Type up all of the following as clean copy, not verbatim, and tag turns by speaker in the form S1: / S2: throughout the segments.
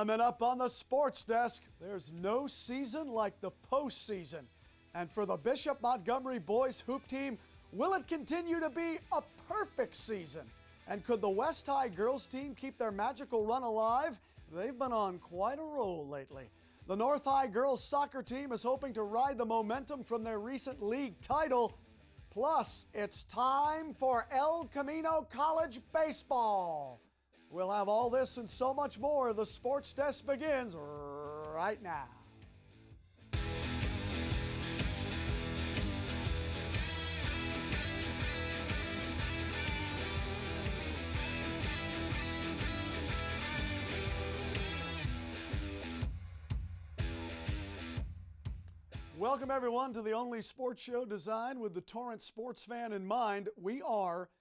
S1: Coming up on the Sports Desk, there's no season like the postseason. And for the Bishop Montgomery boys hoop team, will it continue to be a perfect season? And could the West High girls team keep their magical run alive? They've been on quite a roll lately. The North High girls soccer team is hoping to ride the momentum from their recent league title. Plus, it's time for El Camino College baseball. We'll have all this and so much more. The Sports Desk begins right now. Welcome everyone to the only sports show designed with the Torrance sports fan in mind. We are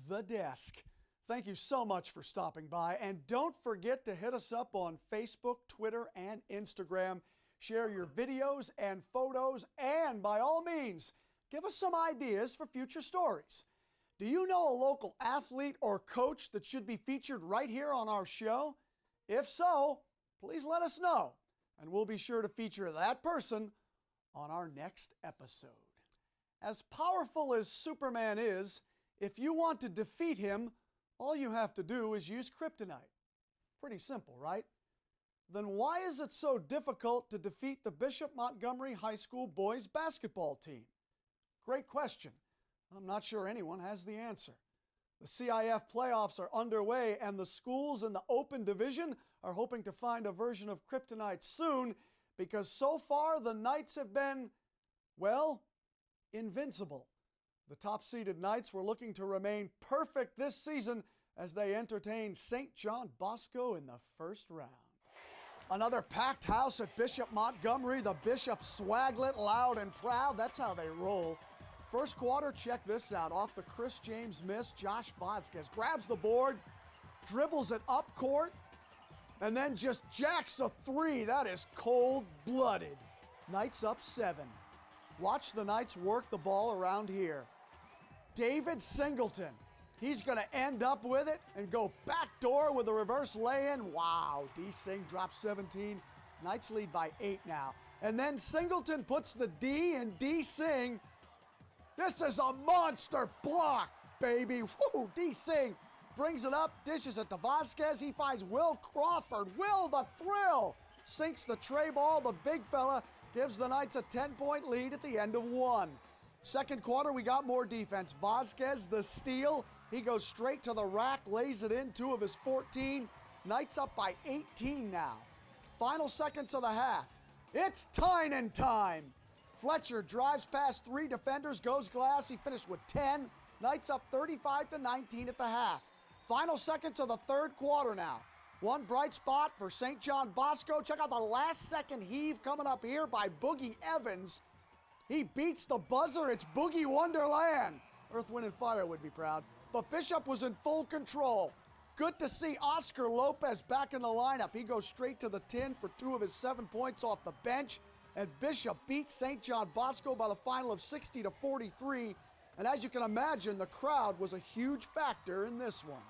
S1: The Desk. Thank you so much for stopping by, and don't forget to hit us up on Facebook, Twitter, and Instagram. Share your videos and photos, and by all means, give us some ideas for future stories. Do you know a local athlete or coach that should be featured right here on our show? If so, please let us know, and we'll be sure to feature that person on our next episode. As powerful as Superman is, if you want to defeat him, all you have to do is use kryptonite. Pretty simple, right? Then why is it so difficult to defeat the Bishop Montgomery High School boys basketball team? Great question. I'm not sure anyone has the answer. The CIF playoffs are underway, and the schools in the open division are hoping to find a version of kryptonite soon, because so far the Knights have been, well, invincible. The top-seeded Knights were looking to remain perfect this season as they entertain St. John Bosco in the first round. Another packed house at Bishop Montgomery. The Bishops swaglet, loud and proud. That's how they roll. First quarter, check this out. Off the Chris James miss, Josh Vasquez grabs the board, dribbles it up court, and then just jacks a three. That is cold-blooded. Knights up 7. Watch the Knights work the ball around here. David Singleton, he's going to end up with it and go backdoor with a reverse lay-in. Wow, D. Sing drops 17. Knights lead by 8 now. And then Singleton puts the D in D. Sing. This is a monster block, baby. Woo, D. Sing brings it up, dishes it to Vasquez. He finds Will Crawford. Will the thrill sinks the tray ball. The big fella gives the Knights a 10-point lead at the end of 1. Second quarter, we got more defense. Vasquez, the steal. He goes straight to the rack, lays it in, 2 of his 14. Knights up by 18 now. Final seconds of the half. It's Tynan time. Fletcher drives past 3 defenders, goes glass. He finished with 10. Knights up 35-19 at the half. Final seconds of the third quarter now. One bright spot for St. John Bosco. Check out the last-second heave coming up here by Boogie Evans. He beats the buzzer. It's Boogie Wonderland. Earth, Wind, and Fire would be proud. But Bishop was in full control. Good to see Oscar Lopez back in the lineup. He goes straight to the tin for 2 of his 7 points off the bench. And Bishop beats St. John Bosco by the final of 60-43. And as you can imagine, the crowd was a huge factor in this one.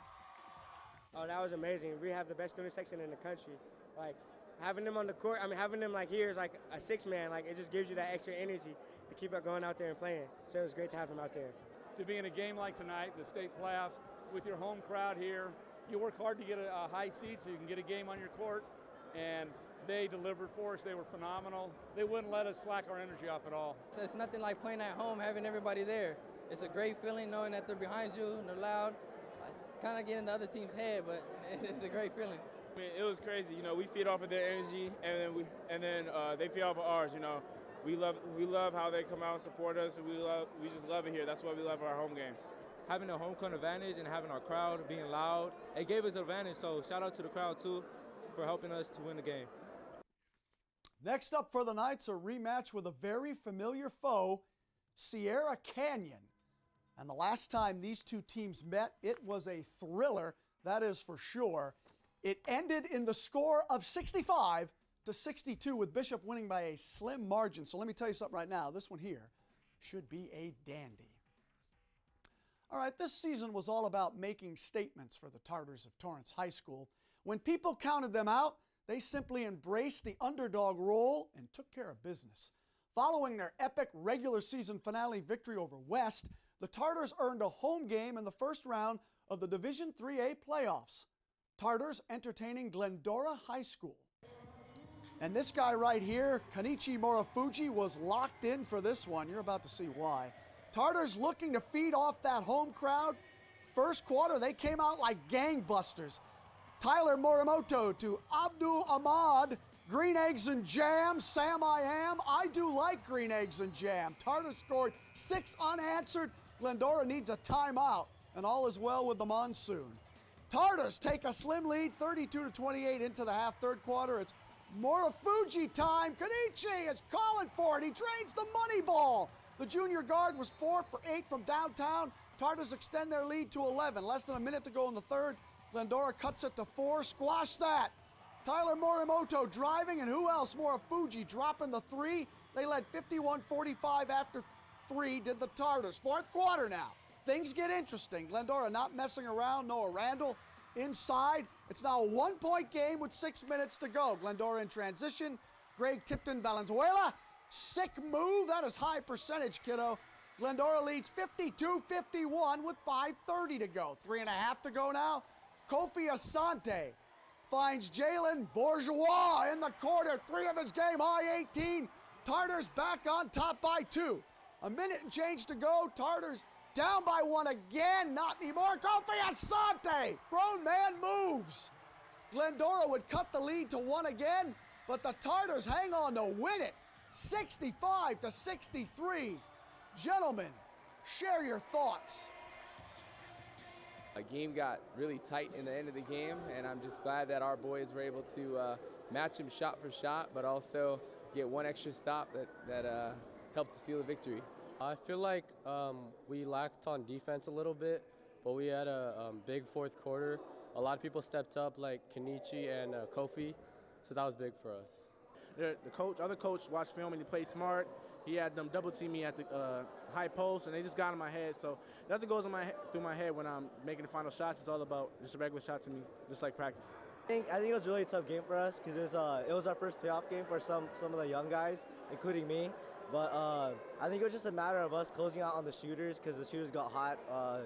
S2: Oh, that was amazing. We have the best student section in the country. Like, having them on the court, having them like here is like a 6-man. Like, it just gives you that extra energy to keep up going out there and playing. So it was great to have them out there.
S3: To be in a game like tonight, the state playoffs, with your home crowd here, you work hard to get a high seat so you can get a game on your court, and they delivered for us. They were phenomenal. They wouldn't let us slack our energy off at all.
S4: So it's nothing like playing at home, having everybody there. It's a great feeling knowing that they're behind you and they're loud. It's kind of getting the other team's head, but it's a great feeling.
S5: I mean, it was crazy. You know, we feed off of their energy, and then they feed off of ours. You know, we love how they come out and support us, and we just love it here. That's why we love our home games.
S6: Having a home court advantage and having our crowd being loud, it gave us an advantage. So shout out to the crowd too for helping us to win the game.
S1: Next up for the Knights, a rematch with a very familiar foe, Sierra Canyon. And the last time these two teams met, it was a thriller, that is for sure. It ended in the score of 65-62 with Bishop winning by a slim margin. So let me tell you something right now. This one here should be a dandy. All right, this season was all about making statements for the Tartars of Torrance High School. When people counted them out, They simply embraced the underdog role and took care of business. Following their epic regular season finale victory over West, the Tartars earned a home game in the first round of the Division IIIA playoffs. Tartars entertaining Glendora High School. And this guy right here, Kenichi Morifuji, was locked in for this one. You're about to see why. Tartars looking to feed off that home crowd. First quarter, they came out like gangbusters. Tyler Morimoto to Abdul Ahmad. Green eggs and jam, Sam I am. I do like green eggs and jam. Tartars scored 6 unanswered. Glendora needs a timeout, and all is well with the monsoon. Tartars take a slim lead, 32-28 into the half, third quarter. It's Morifuji time. Kenichi is calling for it. He drains the money ball. The junior guard was 4 for 8 from downtown. Tartars extend their lead to 11. Less than a minute to go in the third. Glendora cuts it to 4. Squash that. Tyler Morimoto driving, and who else? Morifuji dropping the 3. They led 51-45 after 3, did the Tartars. Fourth quarter now. Things get interesting. Glendora not messing around. Noah Randall inside. It's now a 1-point game with 6 minutes to go. Glendora in transition. Greg Tipton Valenzuela. Sick move. That is high percentage, kiddo. Glendora leads 52-51 with 5:30 to go. 3.5 to go now. Kofi Asante finds Jalen Bourgeois in the corner. 3 of his game high 18. Tartars back on top by 2. A minute and change to go. Tartars down by 1 again. Not anymore. Kofi Asante. Grown man moves. Glendora would cut the lead to 1 again, but the Tartars hang on to win it. 65-63. Gentlemen, share your thoughts.
S7: The game got really tight in the end of the game, and I'm just glad that our boys were able to match him shot for shot, but also get 1 extra stop that helped to seal the victory.
S8: I feel like we lacked on defense a little bit, but we had a big fourth quarter. A lot of people stepped up, like Kenichi and Kofi, so that was big for us.
S9: The other coach watched film and he played smart. He had them double team me at the high post, and they just got in my head. So nothing goes through my head when I'm making the final shots. It's all about just a regular shot to me, just like practice.
S10: I think it was a really tough game for us because it was our first playoff game for some of the young guys, including me. But I think it was just a matter of us closing out on the shooters because the shooters got hot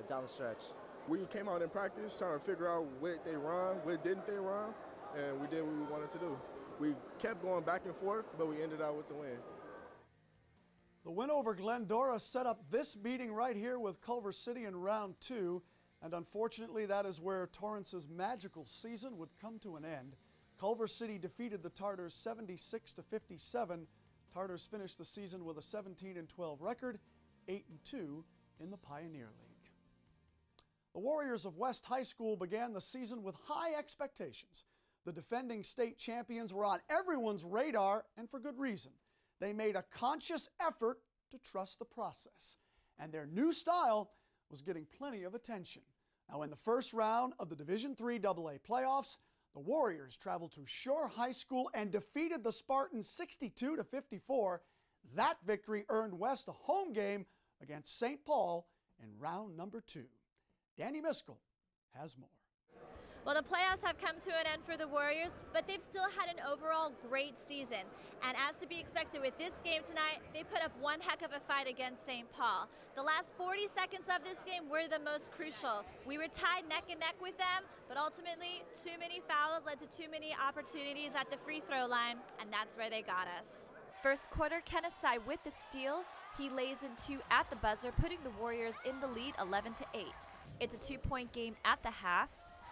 S10: down the stretch.
S11: We came out in practice trying to figure out what they run, what didn't they run, and we did what we wanted to do. We kept going back and forth, but we ended out with the win.
S1: The win over Glendora set up this meeting right here with Culver City in round 2, and unfortunately that is where Torrance's magical season would come to an end. Culver City defeated the Tartars 76-57. Tartars finished the season with a 17-12 record, 8-2 in the Pioneer League. The Warriors of West High School began the season with high expectations. The defending state champions were on everyone's radar, and for good reason. They made a conscious effort to trust the process, and their new style was getting plenty of attention. Now, in the first round of the Division III AA playoffs, the Warriors traveled to Shore High School and defeated the Spartans 62-54. That victory earned West a home game against St. Paul in round number 2. Danny Miskell has more.
S12: Well, the playoffs have come to an end for the Warriors, but they've still had an overall great season. And as to be expected with this game tonight, they put up one heck of a fight against St. Paul. The last 40 seconds of this game were the most crucial. We were tied neck and neck with them, but ultimately too many fouls led to too many opportunities at the free throw line, and that's where they got us.
S13: First quarter, Kennesai with the steal. He lays in 2 at the buzzer, putting the Warriors in the lead 11-8. It's a 2-point game at the half.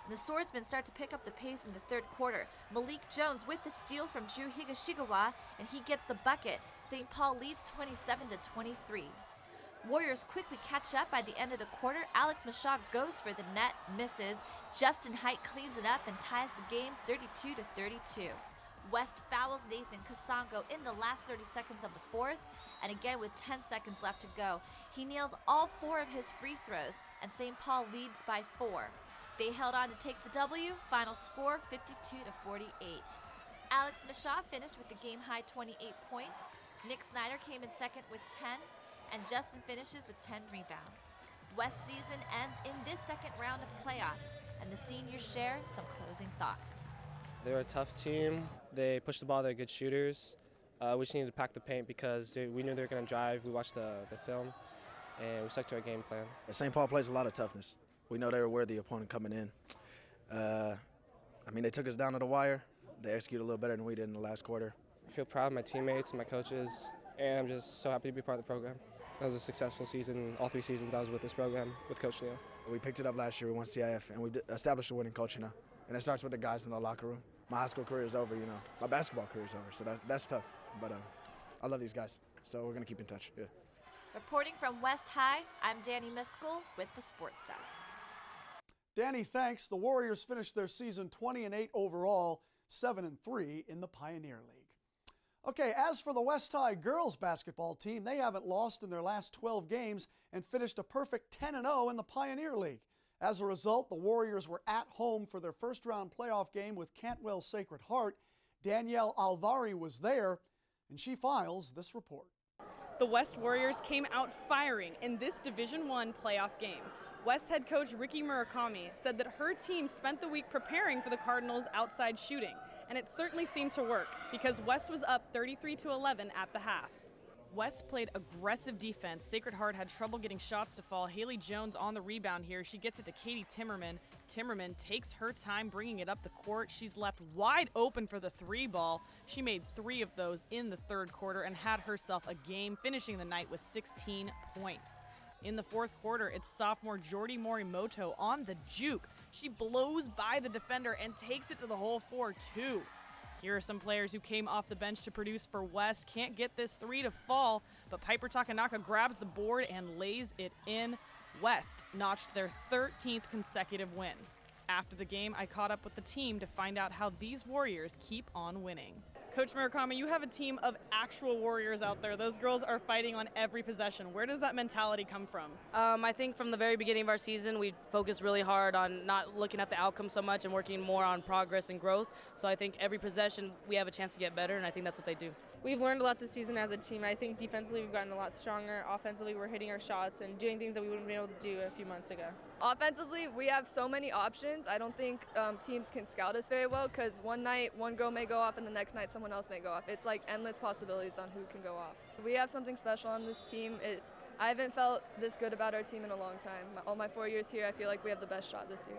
S13: The Swordsmen start to pick up the pace in the third quarter. Malik Jones with the steal from Drew Higashigawa, and he gets the bucket. St. Paul leads 27-23. Warriors quickly catch up by the end of the quarter. Alex Mashaw goes for the net, misses. Justin Height cleans it up and ties the game 32-32. West fouls Nathan Kasongo in the last 30 seconds of the fourth, and again with 10 seconds left to go. He nails all 4 of his free throws, and St. Paul leads by 4. They held on to take the W, final score 52-48. Alex Mashaw finished with the game-high 28 points. Nick Snyder came in second with 10, and Justin finishes with 10 rebounds. West season ends in this second round of playoffs, and the seniors share some closing thoughts.
S8: They're a tough team. They push the ball. They're good shooters. We just needed to pack the paint because we knew they were going to drive. We watched the film, and we stuck to our game plan.
S14: St. Paul plays a lot of toughness. We know they were worthy opponent coming in. I mean, they took us down to the wire. They executed a little better than we did in the last quarter.
S8: I feel proud of my teammates and my coaches, and I'm just so happy to be part of the program. That was a successful season. All 3 seasons I was with this program, with Coach Neal.
S14: We picked it up last year. We won CIF, and we established a winning culture now. And it starts with the guys in the locker room. My high school career is over, you know. My basketball career is over, so that's tough. But I love these guys, so we're going to keep in touch. Yeah.
S13: Reporting from West High, I'm Danny Miskell with the Sports Desk.
S1: Danny, thanks. The Warriors finished their season 20-8 overall, 7-3 in the Pioneer League. Okay, as for the West High girls basketball team, they haven't lost in their last 12 games and finished a perfect 10-0 in the Pioneer League. As a result, the Warriors were at home for their first-round playoff game with Cantwell Sacred Heart. Danielle Alvari was there, and she files this report.
S15: The West Warriors came out firing in this Division I playoff game. West head coach Ricky Murakami said that her team spent the week preparing for the Cardinals' outside shooting, and it certainly seemed to work because West was up 33-11 at the half. West played aggressive defense. Sacred Heart had trouble getting shots to fall. Haley Jones on the rebound here. She gets it to Katie Timmerman. Timmerman takes her time bringing it up the court. She's left wide open for the 3 ball. She made 3 of those in the third quarter and had herself a game, finishing the night with 16 points. In the fourth quarter, it's sophomore Jordy Morimoto on the juke. She blows by the defender and takes it to the hole for 2. Here are some players who came off the bench to produce for West. Can't get this 3 to fall, but Piper Takanaka grabs the board and lays it in. West notched their 13th consecutive win. After the game, I caught up with the team to find out how these Warriors keep on winning. Coach Murakami, you have a team of actual Warriors out there. Those girls are fighting on every possession. Where does that mentality come from?
S16: I think from the very beginning of our season, we focused really hard on not looking at the outcome so much and working more on progress and growth. So I think every possession we have a chance to get better, and I think that's what they do.
S17: We've learned a lot this season as a team. I think defensively we've gotten a lot stronger. Offensively we're hitting our shots and doing things that we wouldn't be able to do a few months ago.
S18: Offensively, we have so many options. I don't think teams can scout us very well because one night one girl may go off and the next night someone else may go off. It's like endless possibilities on who can go off. We have something special on this team. I haven't felt this good about our team in a long time. All my 4 years here, I feel like we have the best shot this year.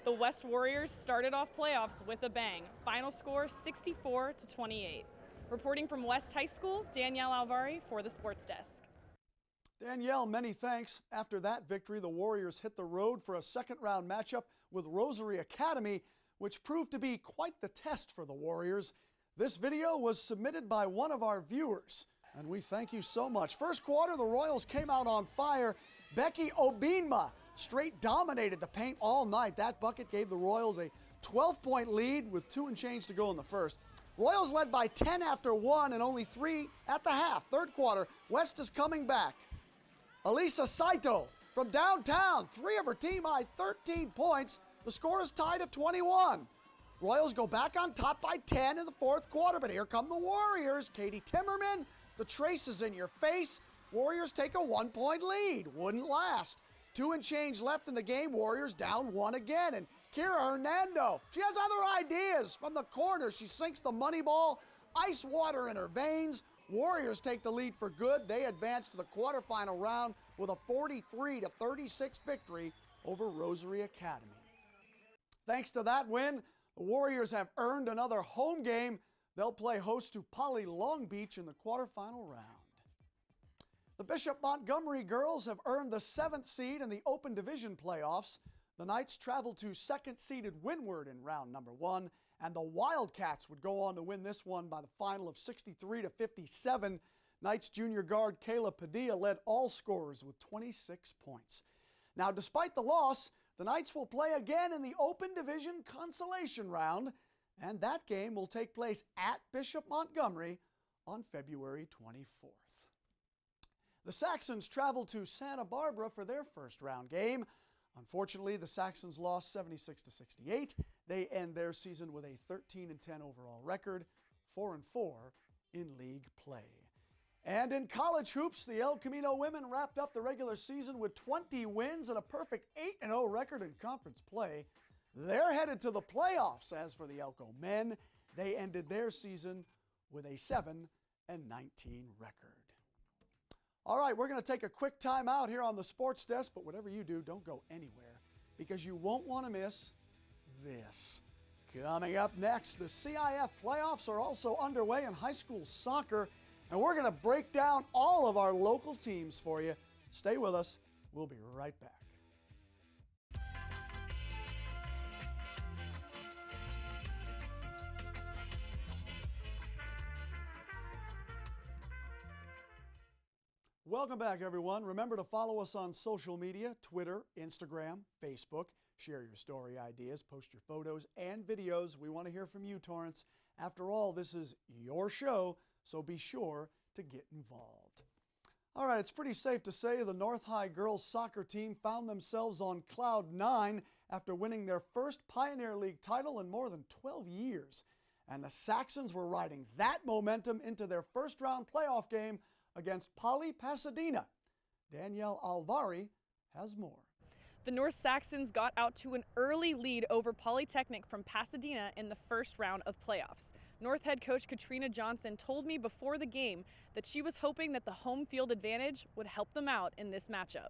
S15: The West Warriors started off playoffs with a bang. Final score 64-28. Reporting from West High School, Danielle Alvari for the Sports Desk.
S1: Danielle, many thanks. After that victory, the Warriors hit the road for a second-round matchup with Rosary Academy, which proved to be quite the test for the Warriors. This video was submitted by one of our viewers, and we thank you so much. First quarter, the Royals came out on fire. Becky Obinma straight dominated the paint all night. That bucket gave the Royals a 12-point lead with 2 and change to go in the first. Royals led by 10 after 1 and only 3 at the half. Third quarter, West is coming back. Elisa Saito from downtown, 3 of her team high, 13 points. The score is tied at 21. Royals go back on top by 10 in the fourth quarter, but here come the Warriors. Katie Timmerman, the trace is in your face. Warriors take a 1-point lead. Wouldn't last. 2 and change left in the game. Warriors down 1 again. And Kira Hernando, she has other ideas. From the corner, she sinks the money ball. Ice water in her veins. Warriors take the lead for good. They advance to the quarterfinal round with a 43-36 victory over Rosary Academy. Thanks to that win, the Warriors have earned another home game. They'll play host to Poly Long Beach in the quarterfinal round. The Bishop Montgomery girls have earned the 7th seed in the Open Division playoffs. The Knights traveled to second-seeded Windward in round number 1, and the Wildcats would go on to win this one by the final of 63-57. Knights junior guard Kayla Padilla led all scorers with 26 points. Now, despite the loss, the Knights will play again in the Open Division consolation round, and that game will take place at Bishop Montgomery on February 24th. The Saxons traveled to Santa Barbara for their first round game. Unfortunately, the Saxons lost 76-68. They end their season with a 13-10 overall record, 4-4 in league play. And in college hoops, the El Camino women wrapped up the regular season with 20 wins and a perfect 8-0 record in conference play. They're headed to the playoffs. As for the Elko men, they ended their season with a 7-19 record. All right, we're going to take a quick time out here on the Sports Desk, but whatever you do, don't go anywhere because you won't want to miss this. Coming up next, the CIF playoffs are also underway in high school soccer, and we're going to break down all of our local teams for you. Stay with us. We'll be right back. Welcome back, everyone. Remember to follow us on social media, Twitter, Instagram, Facebook. Share your story ideas, post your photos and videos. We want to hear from you, Torrance. After all, this is your show, so be sure to get involved. All right, it's pretty safe to say the North High girls soccer team found themselves on cloud 9 after winning their first Pioneer League title in more than 12 years. And the Saxons were riding that momentum into their first round playoff game against Poly Pasadena. Danielle Alvari has more.
S15: The North Saxons got out to an early lead over Polytechnic from Pasadena in the first round of playoffs. North head coach Katrina Johnson told me before the game that she was hoping that the home field advantage would help them out in this matchup.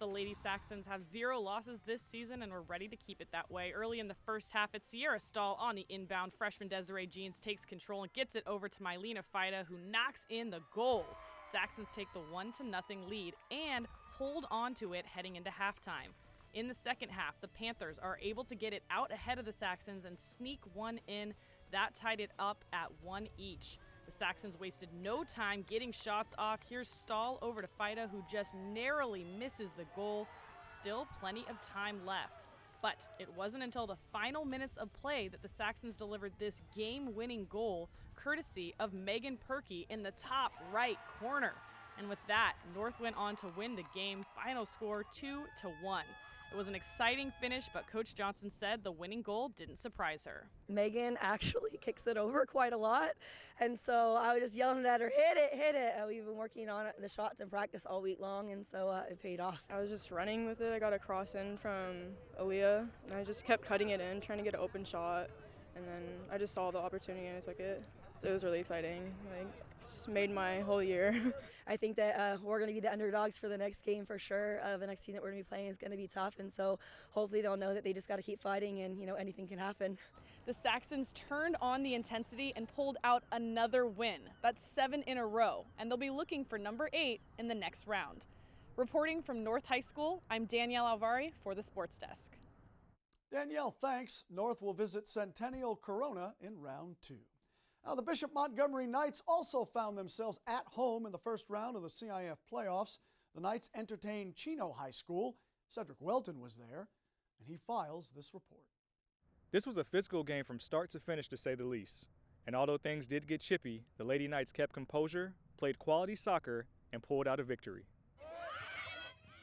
S15: The Lady Saxons have 0 losses this season and were ready to keep it that way. Early in the first half, it's Sierra Stahl on the inbound. Freshman Desiree Jeans takes control and gets it over to Mylena Fida, who knocks in the goal. Saxons take the 1-0 lead and hold on to it heading into halftime. In the second half, the Panthers are able to get it out ahead of the Saxons and sneak one in. That tied it up at 1 each. The Saxons wasted no time getting shots off. Here's Stahl over to Fida, who just narrowly misses the goal. Still plenty of time left. But it wasn't until the final minutes of play that the Saxons delivered this game-winning goal, courtesy of Megan Perkey in the top right corner. And with that, North went on to win the game. Final score 2-1. It was an exciting finish, but Coach Johnson said the winning goal didn't surprise her.
S19: Megan actually kicks it over quite a lot, and so I was just yelling at her, hit it, hit it. We've been working on the shots in practice all week long, and so it paid off.
S17: I was just running with it. I got a cross in from Aaliyah, and I just kept cutting it in, trying to get an open shot, and then I just saw the opportunity and I took it. So it was really exciting. It's made my whole year.
S19: I think that we're going to be the underdogs for the next game for sure. The next team that we're going to be playing is going to be tough, and so hopefully they'll know that they just got to keep fighting and, anything can happen.
S15: The Saxons turned on the intensity and pulled out another win. That's 7 in a row, and they'll be looking for number 8 in the next round. Reporting from North High School, I'm Danielle Alvari for the Sports Desk.
S1: Danielle, thanks. North will visit Centennial Corona in round 2. Now, the Bishop Montgomery Knights also found themselves at home in the first round of the CIF playoffs. The Knights entertained Chino High School. Cedric Welton was there, and he files this report.
S20: This was a physical game from start to finish, to say the least. And although things did get chippy, the Lady Knights kept composure, played quality soccer, and pulled out a victory.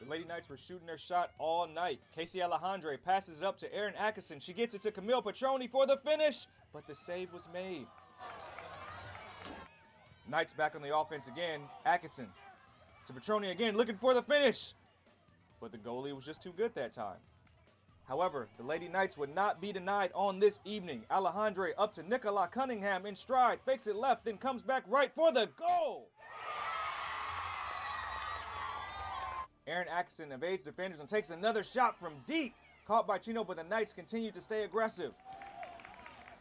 S21: The Lady Knights were shooting their shot all night. Casey Alejandre passes it up to Erin Atkinson. She gets it to Camille Petroni for the finish, but the save was made. Knights back on the offense again. Atkinson to Petroni again, looking for the finish. But the goalie was just too good that time. However, the Lady Knights would not be denied on this evening. Alejandre up to Nicola Cunningham in stride, fakes it left, then comes back right for the goal. Erin Atkinson evades defenders and takes another shot from deep. Caught by Chino, but the Knights continue to stay aggressive.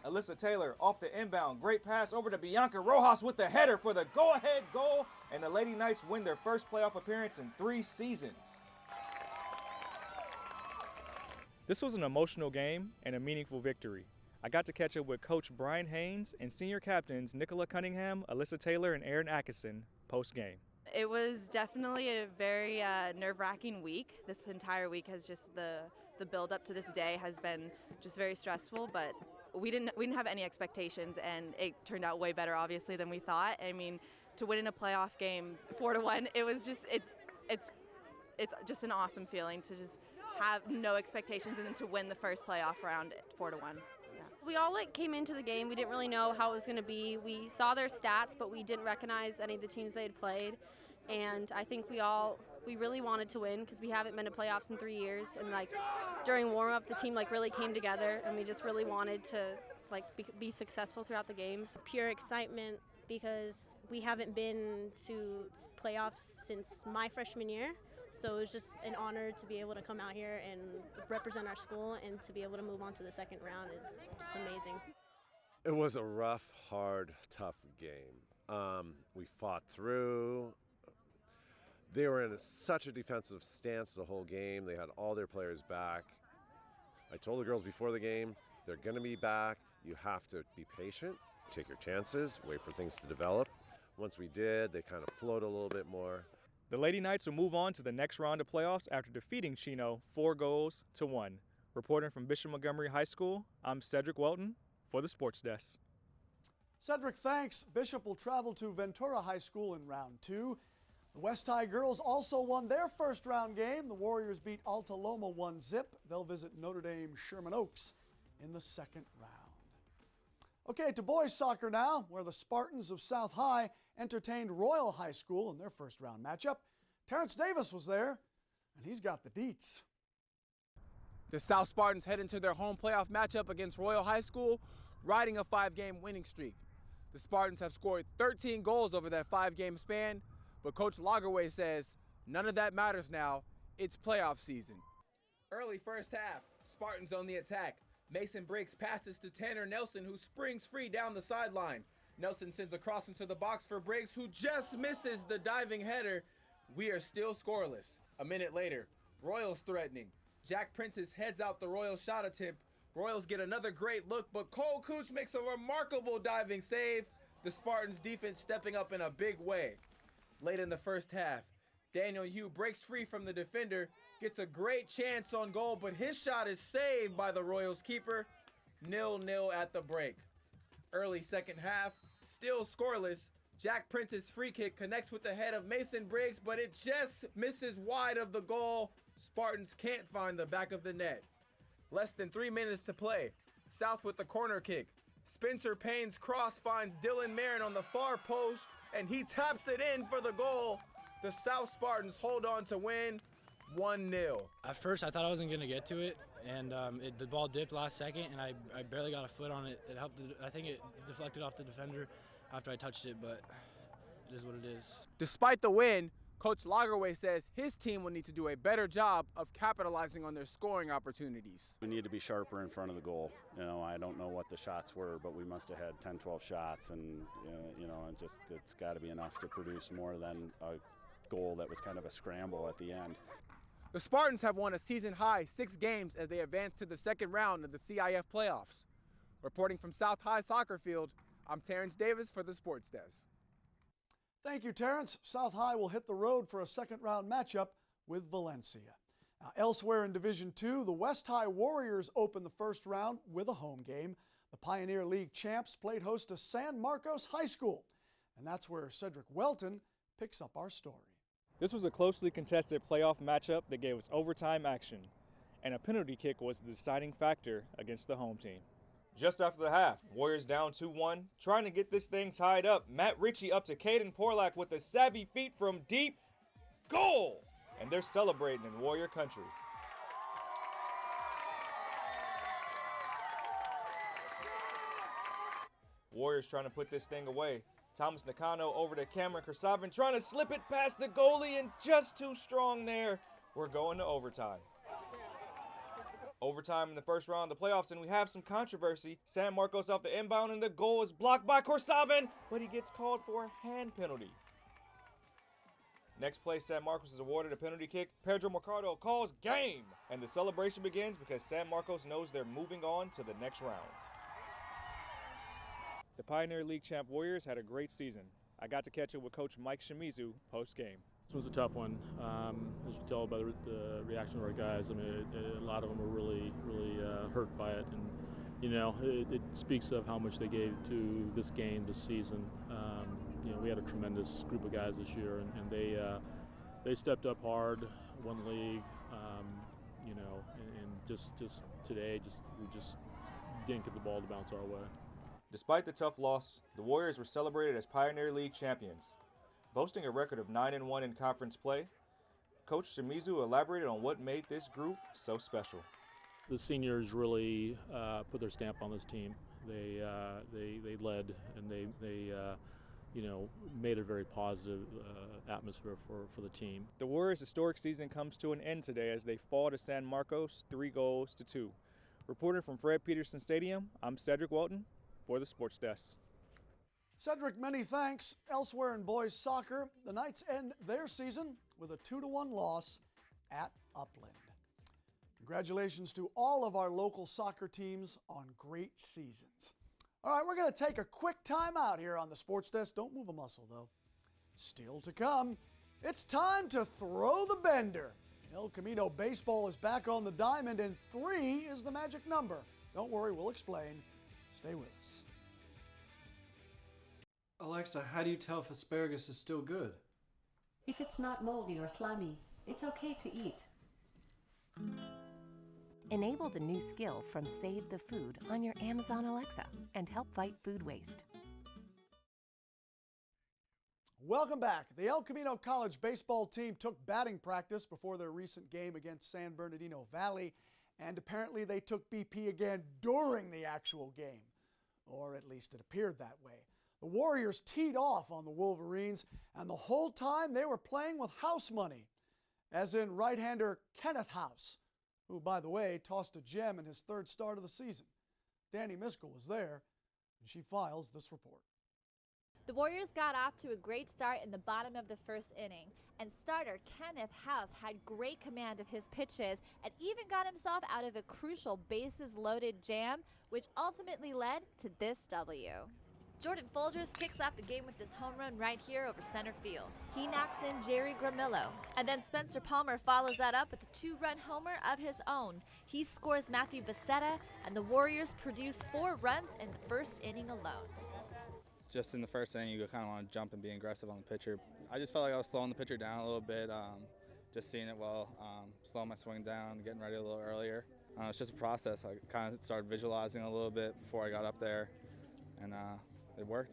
S21: Alyssa Taylor off the inbound. Great pass over to Bianca Rojas with the header for the go-ahead goal. And the Lady Knights win their first playoff appearance in 3 seasons.
S20: This was an emotional game and a meaningful victory. I got to catch up with Coach Brian Haynes and senior captains Nicola Cunningham, Alyssa Taylor, and Erin Atkinson post-game.
S22: It was definitely a very nerve-wracking week. This entire week has just the build-up to this day has been just very stressful, but we didn't have any expectations, and it turned out way better, obviously, than we thought. I mean, to win in a playoff game 4-1, it was just it's just an awesome feeling to just have no expectations and then to win the first playoff round 4-1. Yeah.
S23: We all came into the game. We didn't really know how it was going to be. We saw their stats, but we didn't recognize any of the teams they had played. And I think we all We really wanted to win because we haven't been to playoffs in 3 years, and like during warm-up, the team like really came together, and we just really wanted to like be successful throughout the games.
S2: Pure excitement because we haven't been to playoffs since my freshman year. So it was just an honor to be able to come out here and represent our school, and to be able to move on to the second round is just amazing.
S3: It was a rough, hard, tough game. We fought through. They were in such a defensive stance the whole game. They had all their players back. I told the girls before the game, they're going to be back. You have to be patient, take your chances, wait for things to develop. Once we did, they kind of flowed a little bit more.
S20: The Lady Knights will move on to the next round of playoffs after defeating Chino 4-1. Reporting from Bishop Montgomery High School, I'm Cedric Welton for the Sports Desk.
S1: Cedric, thanks. Bishop will travel to Ventura High School in round 2. The West High girls also won their first round game. The Warriors beat Alta Loma 1-0. They'll visit Notre Dame Sherman Oaks in the second round. Okay, to boys soccer now, where the Spartans of South High entertained Royal High School in their first round matchup. Terrence Davis was there, and he's got the deets.
S4: The South Spartans head into their home playoff matchup against Royal High School, riding a 5-game winning streak. The Spartans have scored 13 goals over that 5-game span, but Coach Lagerwey says none of that matters now. It's playoff season.
S24: Early first half, Spartans on the attack. Mason Briggs passes to Tanner Nelson, who springs free down the sideline. Nelson sends a cross into the box for Briggs, who just misses the diving header. We are still scoreless. A minute later, Royals threatening. Jack Prentice heads out the Royals shot attempt. Royals get another great look, but Cole Cooch makes a remarkable diving save. The Spartans defense stepping up in a big way. Late in the first half, Daniel Hugh breaks free from the defender, gets a great chance on goal, but his shot is saved by the Royals keeper. 0-0 at the break. Early second half, still scoreless. Jack Prentice's free kick connects with the head of Mason Briggs, but it just misses wide of the goal. Spartans can't find the back of the net. Less than 3 minutes to play. South with the corner kick. Spencer Payne's cross finds Dylan Marin on the far post, and he taps it in for the goal. The South Spartans hold on to win 1-0.
S25: At first, I thought I wasn't going to get to it, and the ball dipped last second, and I barely got a foot on it. It helped. I think it deflected off the defender after I touched it, but it is what it is.
S4: Despite the win, Coach Lagerwey says his team will need to do a better job of capitalizing on their scoring opportunities.
S26: We need to be sharper in front of the goal. You know, I don't know what the shots were, but we must have had 10, 12 shots, and it's got to be enough to produce more than a goal that was kind of a scramble at the end.
S4: The Spartans have won a season-high 6 games as they advance to the second round of the CIF playoffs. Reporting from South High Soccer Field, I'm Terrence Davis for the Sports Desk.
S1: Thank you, Terrence. South High will hit the road for a second-round matchup with Valencia. Now, elsewhere in Division II, the West High Warriors opened the first round with a home game. The Pioneer League champs played host to San Marcos High School, and that's where Cedric Welton picks up our story.
S20: This was a closely contested playoff matchup that gave us overtime action, and a penalty kick was the deciding factor against the home team.
S21: Just after the half, Warriors down 2-1, trying to get this thing tied up. Matt Ritchie up to Caden Porlak with a savvy feat from deep. Goal! And they're celebrating in Warrior country. Warriors trying to put this thing away. Thomas Nakano over to Cameron Kersavin, trying to slip it past the goalie, and just too strong there. We're going to overtime. Overtime in the first round of the playoffs, and we have some controversy. San Marcos off the inbound, and the goal is blocked by Kersavin, but he gets called for a hand penalty. Next play, San Marcos is awarded a penalty kick. Pedro Mercado calls game, and the celebration begins because San Marcos knows they're moving on to the next round.
S20: The Pioneer League champ Warriors had a great season. I got to catch it with Coach Mike Shimizu post-game.
S27: This was a tough one. As you can tell by the reaction of our guys, I mean, a lot of them were really hurt by it, and it speaks of how much they gave to this game, this season. We had a tremendous group of guys this year, and they stepped up hard, won the league, and just today, we just didn't get the ball to bounce our way.
S21: Despite the tough loss, the Warriors were celebrated as Pioneer League champions. Boasting a record of 9-1 in conference play, Coach Shimizu elaborated on what made this group so special.
S27: The seniors really put their stamp on this team. They led, and they made a very positive atmosphere for the team.
S20: The Warriors' historic season comes to an end today as they fall to San Marcos 3-2. Reporting from Fred Peterson Stadium, I'm Cedric Walton for the Sports Desk.
S1: Cedric, many thanks. Elsewhere in boys soccer, the Knights end their season with a 2-1 loss at Upland. Congratulations to all of our local soccer teams on great seasons. All right, we're going to take a quick time out here on the Sports Desk. Don't move a muscle, though. Still to come, it's time to throw the bender. El Camino baseball is back on the diamond, and 3 is the magic number. Don't worry, we'll explain. Stay with us.
S5: Alexa, how do you tell if asparagus is still good?
S6: If it's not moldy or slimy, it's okay to eat.
S7: Enable the new skill from Save the Food on your Amazon Alexa and help fight food waste.
S1: Welcome back. The El Camino College baseball team took batting practice before their recent game against San Bernardino Valley, and apparently they took BP again during the actual game, or at least it appeared that way. The Warriors teed off on the Wolverines, and the whole time they were playing with house money, as in right-hander Kenneth House, who, by the way, tossed a gem in his 3rd start of the season. Danny Miskell was there, and she files this report.
S13: The Warriors got off to a great start in the bottom of the 1st inning, and starter Kenneth House had great command of his pitches and even got himself out of a crucial bases-loaded jam, which ultimately led to this W. Jordan Folgers kicks off the game with this home run right here over center field. He knocks in Jerry Gramillo, and then Spencer Palmer follows that up with a 2-run homer of his own. He scores Matthew Becerra, and the Warriors produce 4 runs in the 1st inning alone.
S4: Just in the 1st inning, you kind of want to jump and be aggressive on the pitcher. I just felt like I was slowing the pitcher down a little bit, just seeing it well, slowing my swing down, getting ready a little earlier. It's just a process. I kind of started visualizing a little bit before I got up there, and it worked.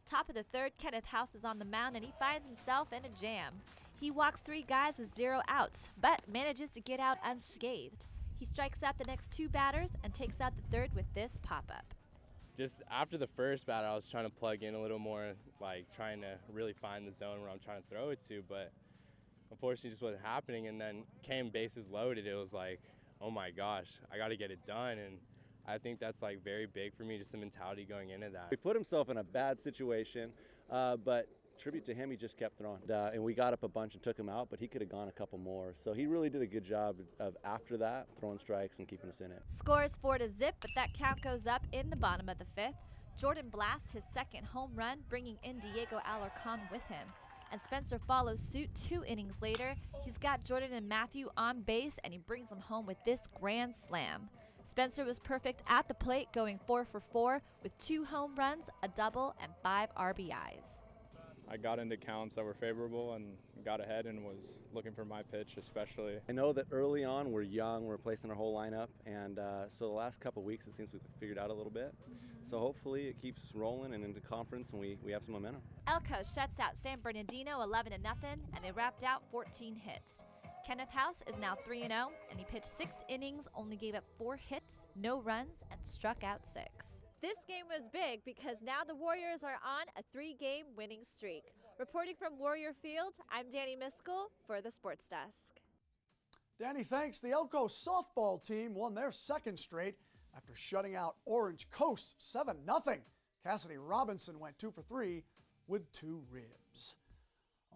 S13: Top of the 3rd, Kenneth House is on the mound, and he finds himself in a jam. He walks 3 guys with 0 outs, but manages to get out unscathed. He strikes out the next 2 batters and takes out the 3rd with this pop-up.
S9: Just after the 1st batter, I was trying to plug in a little more, like trying to really find the zone where I'm trying to throw it to, but unfortunately it just wasn't happening. And then came bases loaded. It was like, oh my gosh, I got to get it done. And I think that's like very big for me, just the mentality going into that.
S10: He put himself in a bad situation, but tribute to him, he just kept throwing. And we got up a bunch and took him out, but he could have gone a couple more. So he really did a good job of after that, throwing strikes and keeping us in it.
S13: Scores 4-0, but that count goes up in the bottom of the 5th. Jordan blasts his 2nd home run, bringing in Diego Alarcon with him. And Spencer follows suit 2 innings later. He's got Jordan and Matthew on base, and he brings them home with this grand slam. Spencer was perfect at the plate, going 4 for 4 with 2 home runs, a double, and 5 RBIs.
S27: I got into counts that were favorable and got ahead and was looking for my pitch especially.
S10: I know that early on we're young, we're replacing our whole lineup, and so the last couple weeks it seems we've figured out a little bit. So hopefully it keeps rolling and into conference and we have some momentum.
S13: Elko shuts out San Bernardino 11-0, and they wrapped out 14 hits. Kenneth House is now 3-0, and he pitched 6 innings, only gave up 4 hits, no runs, and struck out 6. This game was big because now the Warriors are on a 3-game winning streak. Reporting from Warrior Field, I'm Danny Miskell for the Sports Desk.
S1: Danny, thanks. The Elko softball team won their 2nd straight after shutting out Orange Coast 7-0. Cassidy Robinson went 2 for 3 with 2 ribs.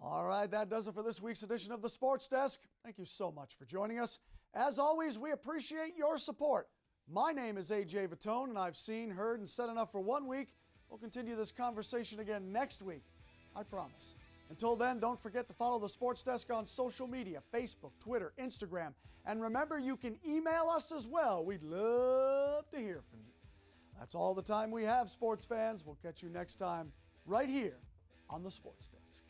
S1: All right, that does it for this week's edition of the Sports Desk. Thank you so much for joining us. As always, we appreciate your support. My name is AJ Vittone, and I've seen, heard, and said enough for 1 week. We'll continue this conversation again next week, I promise. Until then, don't forget to follow the Sports Desk on social media, Facebook, Twitter, Instagram. And remember, you can email us as well. We'd love to hear from you. That's all the time we have, sports fans. We'll catch you next time right here on the Sports Desk.